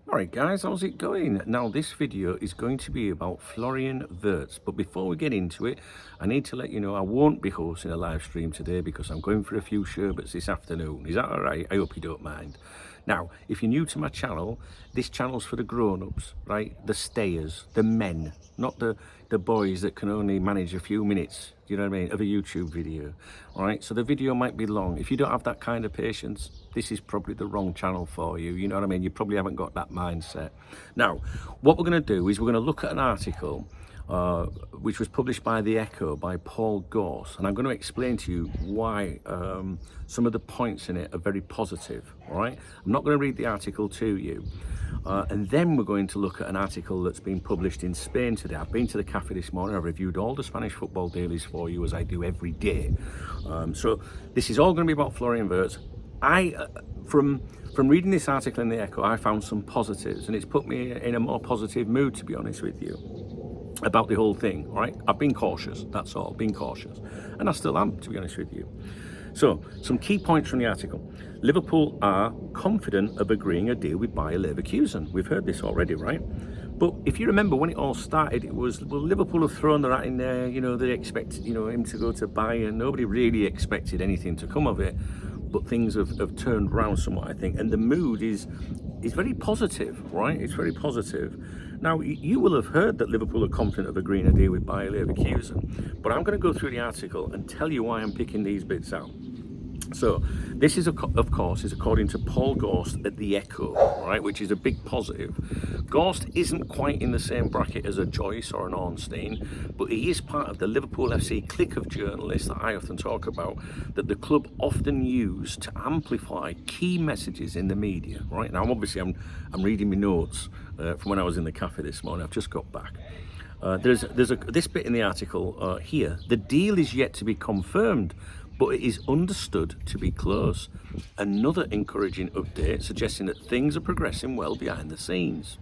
Alright guys, how's it going? Now this video is going to be about Florian Wirtz, but before we get into it, I need to let you know I won't be hosting a live stream today because I'm going for a few sherbets this afternoon. Is that alright? I hope you don't mind. Now, if you're new to my channel, this channel's for the grown-ups, right? The stayers, the men, not the boys that can only manage a few minutes, you know what I mean, of a YouTube video, all right? So the video might be long. If you don't have that kind of patience, this is probably the wrong channel for you, you know what I mean? You probably haven't got that mindset. Now, what we're gonna do is we're gonna look at an article which was published by The Echo by Paul Gorse, and I'm going to explain to you why some of the points in it are very positive. All right, I'm not going to read the article to you, and then we're going to look at an article that's been published in Spain today. I've been to the cafe this morning. I've reviewed all the Spanish football dailies for you, as I do every day. So this is all going to be about Florian Wirtz. From reading this article in The Echo, I found some positives, and it's put me in a more positive mood, to be honest with you, about the whole thing. All right, I've been cautious, that's all, been cautious, and I still am, to be honest with you. So some key points from the article. Liverpool are confident of agreeing a deal with Bayer Leverkusen. We've heard this already, right? But if you remember when it all started, it was, well, Liverpool have thrown their hat in there, you know, they expected, you know, him to go to Bayern. Nobody really expected anything to come of it, but things have turned around somewhat, I think, and the mood is very positive, right? It's very positive. Now, you will have heard that Liverpool are confident of agreeing a deal with Bayer Leverkusen, but I'm going to go through the article and tell you why I'm picking these bits out. So this is, of course, is according to Paul Gorst at The Echo, right, which is a big positive. Gorst isn't quite in the same bracket as a Joyce or an Ornstein, but he is part of the Liverpool FC clique of journalists that I often talk about, that the club often use to amplify key messages in the media. Right now, obviously, I'm reading my notes from when I was in the cafe this morning. I've just got back. There's this bit in the article here. The deal is yet to be confirmed, but it is understood to be close. Another encouraging update suggesting that things are progressing well behind the scenes.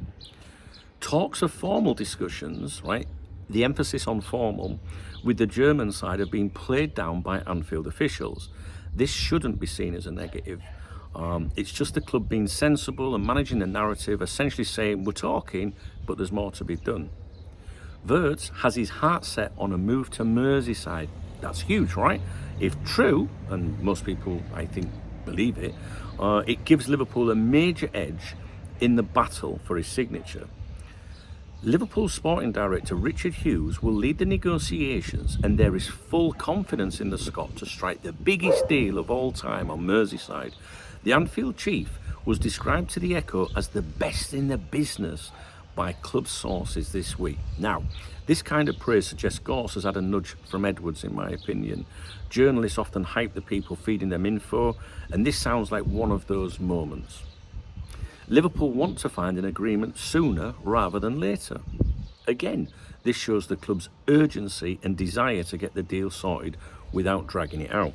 Talks of formal discussions, right, the emphasis on formal, with the German side have been played down by Anfield officials. This shouldn't be seen as a negative. It's just the club being sensible and managing the narrative, essentially saying we're talking, but there's more to be done. Wirtz has his heart set on a move to Merseyside. That's huge, right? If true, and most people, I think, believe it, it gives Liverpool a major edge in the battle for his signature. Liverpool sporting director Richard Hughes will lead the negotiations, and there is full confidence in the Scot to strike the biggest deal of all time on Merseyside. The Anfield chief was described to The Echo as the best in the business by club sources this week. Now, this kind of praise suggests Gorse has had a nudge from Edwards, in my opinion. Journalists often hype the people feeding them info, and this sounds like one of those moments. Liverpool want to find an agreement sooner rather than later. Again, this shows the club's urgency and desire to get the deal sorted without dragging it out.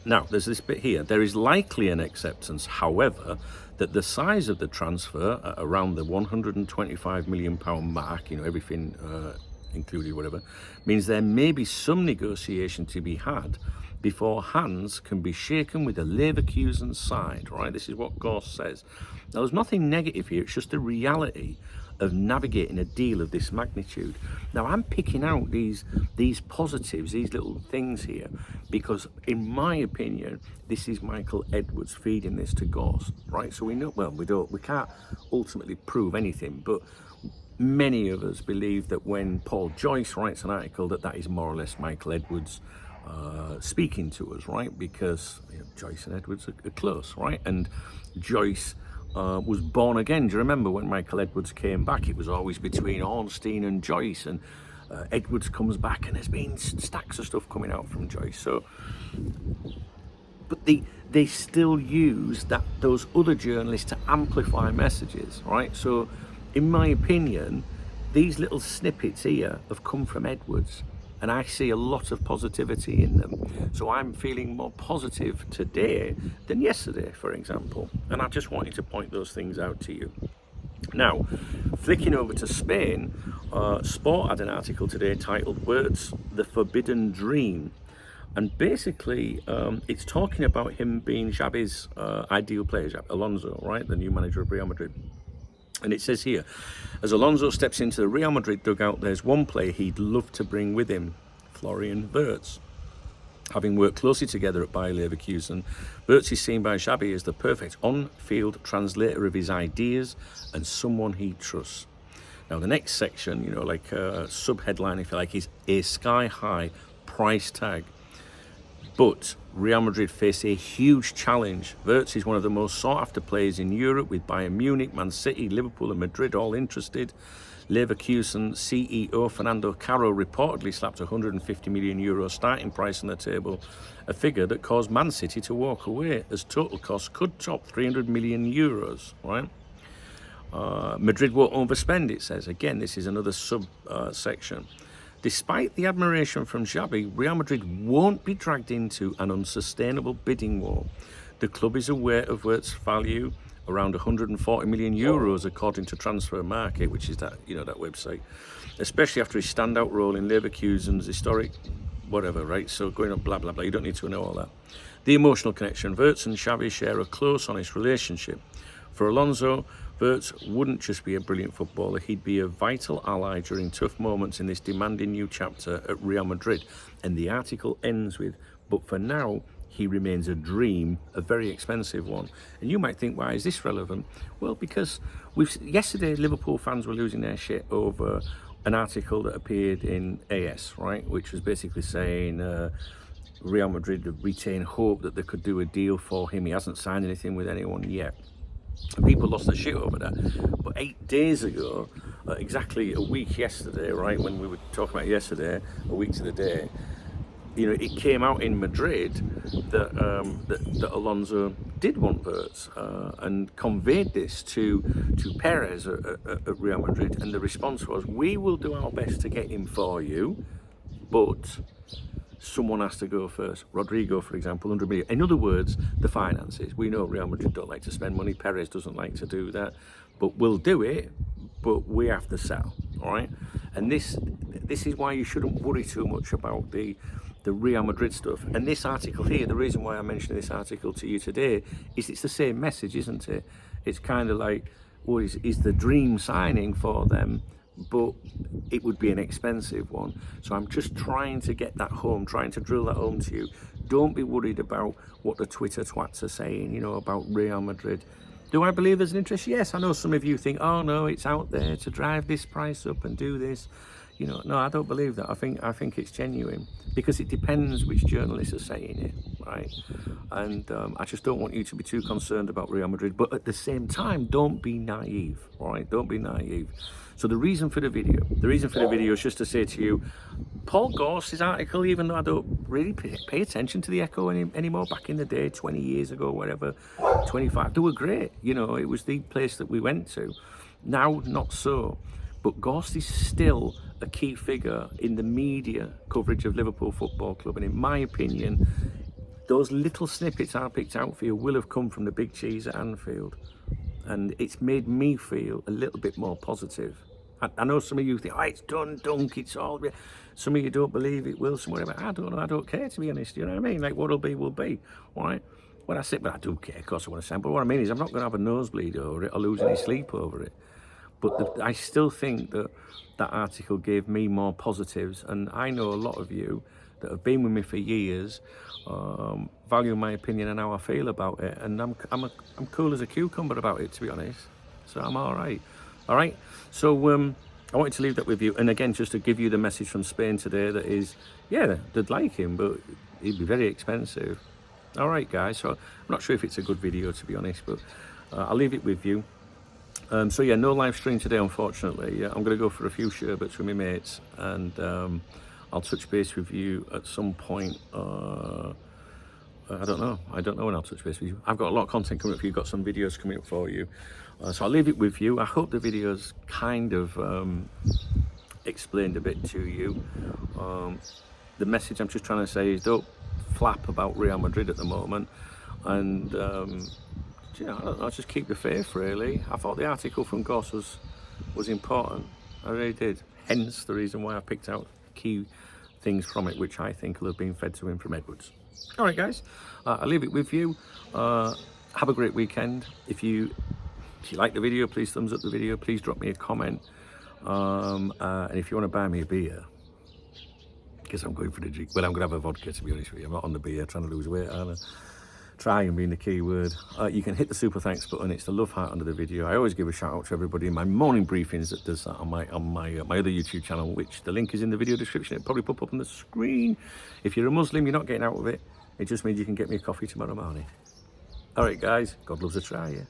Now, there's this bit here. There is likely an acceptance, however, that the size of the transfer at around the £125 million mark, you know, everything included, whatever, means there may be some negotiation to be had before hands can be shaken with the Leverkusen side, right? This is what Gorse says. Now, there's nothing negative here. It's just the reality of navigating a deal of this magnitude. Now, I'm picking out these positives, these little things here, because in my opinion, this is Michael Edwards feeding this to Gorse, right? So we know, well, we can't ultimately prove anything, but many of us believe that when Paul Joyce writes an article, that is more or less Michael Edwards speaking to us, right? Because you know, Joyce and Edwards are close, right? And Joyce was born again. Do you remember when Michael Edwards came back? It was always between Ornstein and Joyce, and Edwards comes back, and there's been stacks of stuff coming out from Joyce. So, but they still use those other journalists to amplify messages, right? So, in my opinion, these little snippets here have come from Edwards, and I see a lot of positivity in them. So I'm feeling more positive today than yesterday, for example. And I just wanted to point those things out to you. Now, flicking over to Spain, Sport had an article today titled "Wirtz, the Forbidden Dream." And basically, it's talking about him being Xavi's ideal player, Alonso, right, the new manager of Real Madrid. And it says here, as Alonso steps into the Real Madrid dugout, there's one player he'd love to bring with him, Florian Wirtz. Having worked closely together at Bayer Leverkusen, Wirtz is seen by Xavi as the perfect on-field translator of his ideas and someone he trusts. Now, the next section, you know, like sub-headline, if you like, is a sky-high price tag. But Real Madrid face a huge challenge. Wirtz is one of the most sought-after players in Europe, with Bayern Munich, Man City, Liverpool and Madrid all interested. Leverkusen CEO Fernando Caro reportedly slapped €150 million starting price on the table, a figure that caused Man City to walk away, as total costs could top €300 million, right? Madrid won't overspend, it says. Again, this is another sub-section. Despite the admiration from Xavi, Real Madrid won't be dragged into an unsustainable bidding war. The club is aware of Wirtz's value, around €140 million according to Transfer Market, which is that, you know, that website, especially after his standout role in Leverkusen's historic whatever, right? So going up blah blah blah, you don't need to know all that. The emotional connection. Wirtz and Xavi share a close, honest relationship. For Alonso, Wirtz wouldn't just be a brilliant footballer, he'd be a vital ally during tough moments in this demanding new chapter at Real Madrid. And the article ends with, but for now, he remains a dream, a very expensive one. And you might think, why is this relevant? Well, because yesterday Liverpool fans were losing their shit over an article that appeared in AS, right? Which was basically saying Real Madrid retain hope that they could do a deal for him. He hasn't signed anything with anyone yet. And people lost their shit over that. But 8 days ago, exactly a week yesterday, right, when we were talking about yesterday, a week to the day, you know, it came out in Madrid that Alonso did want Wirtz and conveyed this to Perez at Real Madrid, and the response was, we will do our best to get him for you, but someone has to go first. Rodrigo, for example, 100 million. In other words, the finances. We know Real Madrid don't like to spend money. Perez doesn't like to do that. But we'll do it, but we have to sell, all right? And this is why you shouldn't worry too much about the Real Madrid stuff. And this article here, the reason why I'm mentioning this article to you today is it's the same message, isn't it? It's kind of like, well, is the dream signing for them, but it would be an expensive one. So I'm just trying to get that home, trying to drill that home to you. Don't be worried about what the Twitter twats are saying, you know, about Real Madrid. Do I believe there's an interest? Yes, I know some of you think, oh no, it's out there to drive this price up and do this. You know, no, I don't believe that. I think it's genuine, because it depends which journalists are saying it, right? And I just don't want you to be too concerned about Real Madrid. But at the same time, don't be naive, all right? Don't be naive. So the reason for the video is just to say to you, Paul Gorst's article, even though I don't really pay attention to the Echo anymore, back in the day, 20 years ago, whatever, 25, they were great. You know, it was the place that we went to. Now, not so. But Gorst is still a key figure in the media coverage of Liverpool Football Club. And in my opinion, those little snippets I picked out for you will have come from the big cheese at Anfield. And it's made me feel a little bit more positive. I know some of you think, oh, it's done, dunk, it's all... Some of you don't believe it will, somewhere. I don't know, I don't care, to be honest, you know what I mean? Like, what'll be, will be, all right? When I say, but I do care, of course I want to say, but what I mean is I'm not going to have a nosebleed over it or lose any sleep over it. But I still think that that article gave me more positives, and I know a lot of you that have been with me for years value my opinion and how I feel about it, and I'm cool as a cucumber about it, to be honest. So I'm all right. So I wanted to leave that with you, and again, just to give you the message from Spain today, that is, yeah, they'd like him, but he'd be very expensive. All right, guys. So I'm not sure if it's a good video, to be honest, but I'll leave it with you. So yeah, no live stream today, unfortunately. I'm going to go for a few sherbets with my mates, and I'll touch base with you at some point. I don't know when I'll touch base with you. I've got a lot of content coming up for you, got some videos coming up for you. So I'll leave it with you. I hope the video's kind of explained a bit to you. The message I'm just trying to say is, don't flap about Real Madrid at the moment, and you know, I don't know, just keep the faith, really. I thought the article from Goss was important. I really did. Hence the reason why I picked out key things from it which I think will have been fed to him from Edwards. All right, guys, I'll leave it with you. Have a great weekend. If you like the video, please thumbs up the video. Please drop me a comment. And if you want to buy me a beer, because I'm going for the drink, well, I'm going to have a vodka, to be honest with you. I'm not on the beer, trying to lose weight, aren't I? Trying being the key word. You can hit the super thanks button. It's the love heart under the video. I always give a shout out to everybody in my morning briefings that does that on my other YouTube channel, which the link is in the video description. It'll probably pop up on the screen. If you're a Muslim, you're not getting out of it. It just means you can get me a coffee tomorrow morning. All right, guys. God loves a try, yeah.